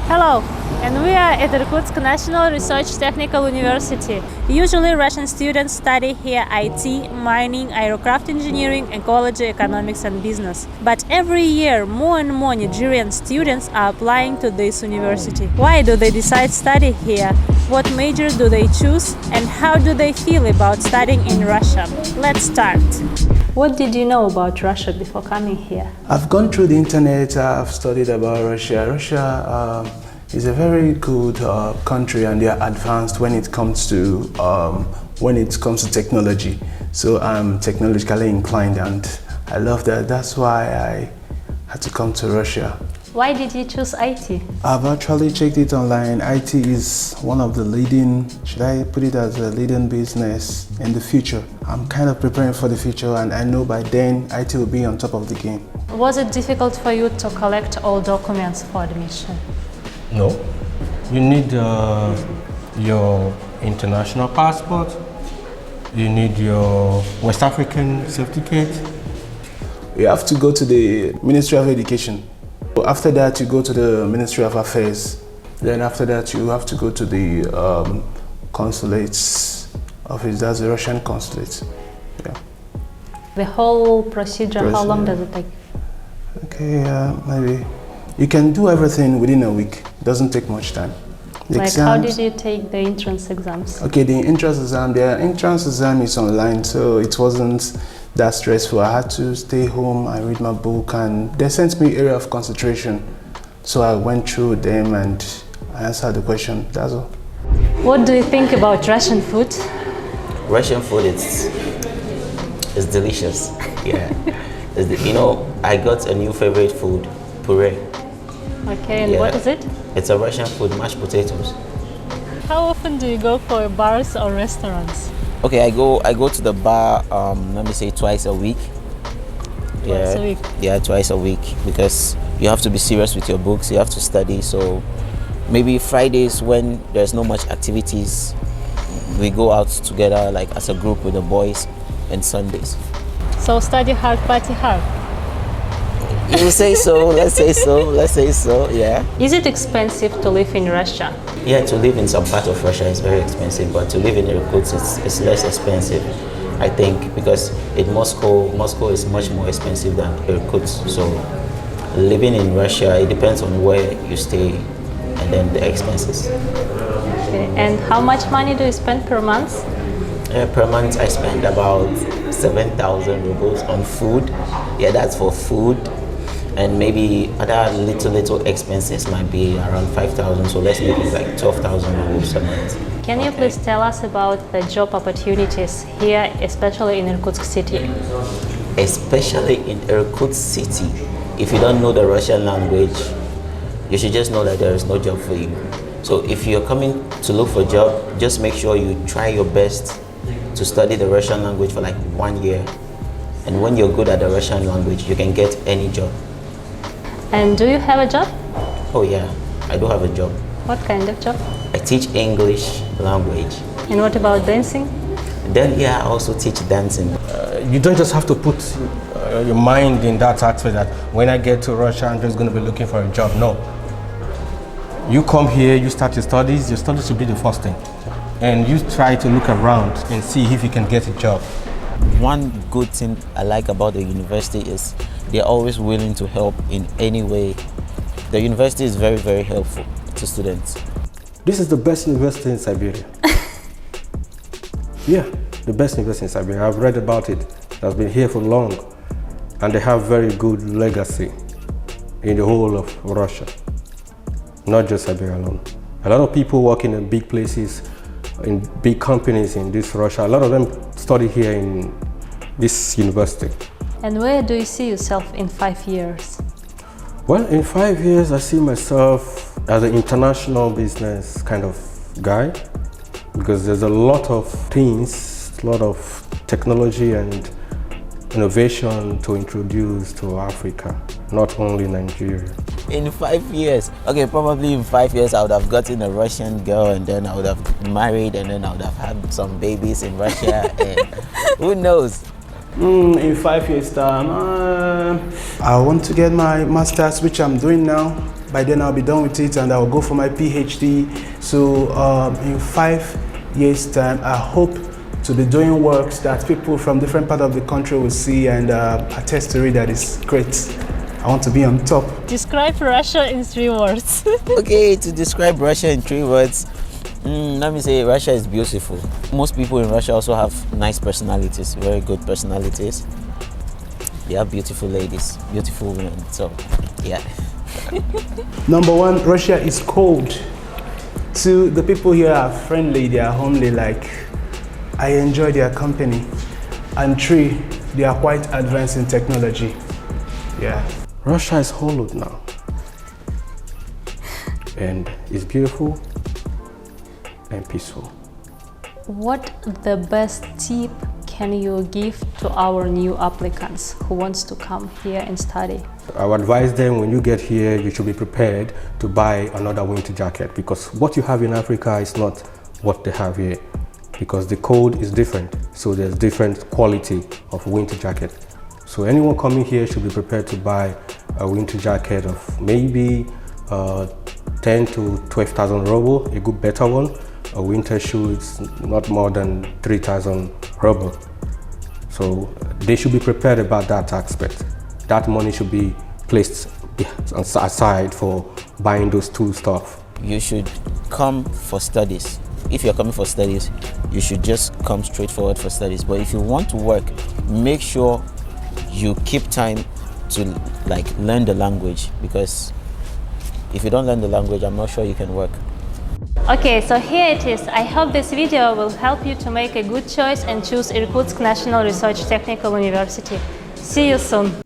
Hello, and we are at Irkutsk National Research Technical University. Usually Russian students study here IT, mining, aircraft engineering, ecology, economics and business. But every year more and more Nigerian students are applying to this university. Why do they decide study here? What major do they choose? And how do they feel about studying in Russia? Let's start. What did you know about Russia before coming here? I've gone through the internet, I've studied about Russia. Russia is a very good country and they are advanced when it comes to technology. So I'm technologically inclined and I love that. That's why I had to come to Russia. Why did you choose IT? I've actually checked it online. IT is one of the leading, should I put it as a leading business in the future. I'm kind of preparing for the future and I know by then IT will be on top of the game. Was it difficult for you to collect all documents for admission? No. You need your international passport, you need your West African certificate. You have to go to the Ministry of Education. After that, you go to the Ministry of Affairs. Then after that, you have to go to the consulate's office. That's the Russian consulate. Yeah. The whole procedure, how long does it take? Okay, maybe. You can do everything within a week. It doesn't take much time. How did you take the entrance exams? Okay, the entrance exam is online, so it wasn't that stressful. I had to stay home, I read my book, and they sent me area of concentration. So I went through them and I answered the question, that's all. What do you think about Russian food? Russian food is delicious. Yeah. I got a new favorite food, puree. Okay, and what is it? It's a Russian food, mashed potatoes. How often do you go for bars or restaurants? Okay, I go to the bar, let me say twice a week. Twice a week? Yeah, twice a week, because you have to be serious with your books, you have to study. So maybe Fridays when there's no much activities, we go out together like as a group with the boys, and Sundays. So study hard, party hard? You say so, let's say so, yeah. Is it expensive to live in Russia? Yeah, to live in some part of Russia is very expensive, but to live in Irkutsk it's less expensive, I think, because in Moscow is much more expensive than Irkutsk. So living in Russia, it depends on where you stay and then the expenses. Okay. And how much money do you spend per month? Per month I spend about 7,000 rubles on food. Yeah, that's for food. And maybe other little expenses might be around 5,000, so let's make it like 12,000 rubles a month. Can you please tell us about the job opportunities here, especially in Irkutsk city? Especially in Irkutsk city, if you don't know the Russian language, you should just know that there is no job for you. So if you're coming to look for a job, just make sure you try your best to study the Russian language for like 1 year. And when you're good at the Russian language, you can get any job. And do you have a job? Oh yeah, I do have a job. What kind of job? I teach English language. And what about dancing? Then yeah, I also teach dancing. You don't just have to put your mind in that aspect that when I get to Russia, I'm just going to be looking for a job. No. You come here, you start your studies should be the first thing. And you try to look around and see if you can get a job. One good thing I like about the university is they're always willing to help in any way. The university is very, very helpful to students. This is the best university in Siberia. Yeah, the best university in Siberia. I've read about it. It has been here for long. And they have very good legacy in the whole of Russia. Not just Siberia alone. A lot of people working in big places, in big companies in this Russia, a lot of them study here in this university. And where do you see yourself in 5 years? Well, in 5 years, I see myself as an international business kind of guy, because there's a lot of things, a lot of technology and innovation to introduce to Africa, not only Nigeria. In 5 years, okay, probably in 5 years I would have gotten a Russian girl and then I would have married and then I would have had some babies in Russia and who knows? In 5 years time, I want to get my master's, which I'm doing now. By then I'll be done with it and I'll go for my PhD. So in 5 years' time, I hope to be doing works that people from different parts of the country will see and attest to it that it's great. I want to be on top. Describe Russia in 3 words. Okay, to describe Russia in 3 words, let me say Russia is beautiful. Most people in Russia also have nice personalities, very good personalities. They have beautiful ladies, beautiful women, so yeah. Number 1, Russia is cold. 2, the people here are friendly, they are homely, like I enjoy their company. And 3, they are quite advanced in technology. Yeah. Russia is hollowed now. And it's beautiful and peaceful. What the best tip can you give to our new applicants who wants to come here and study? I would advise them when you get here, you should be prepared to buy another winter jacket because what you have in Africa is not what they have here because the cold is different. So there's different quality of winter jacket. So anyone coming here should be prepared to buy a winter jacket of maybe 10 to 12,000 ruble, a good better one. A winter shoe is not more than 3,000 ruble. So they should be prepared about that aspect. That money should be placed aside for buying those two stuff. You should come for studies. If you're coming for studies, you should just come straight forward for studies. But if you want to work, make sure you keep time to learn the language, because if you don't learn the language, I'm not sure you can work. Okay, so here it is. I hope this video will help you to make a good choice and choose Irkutsk National Research Technical University. See you soon.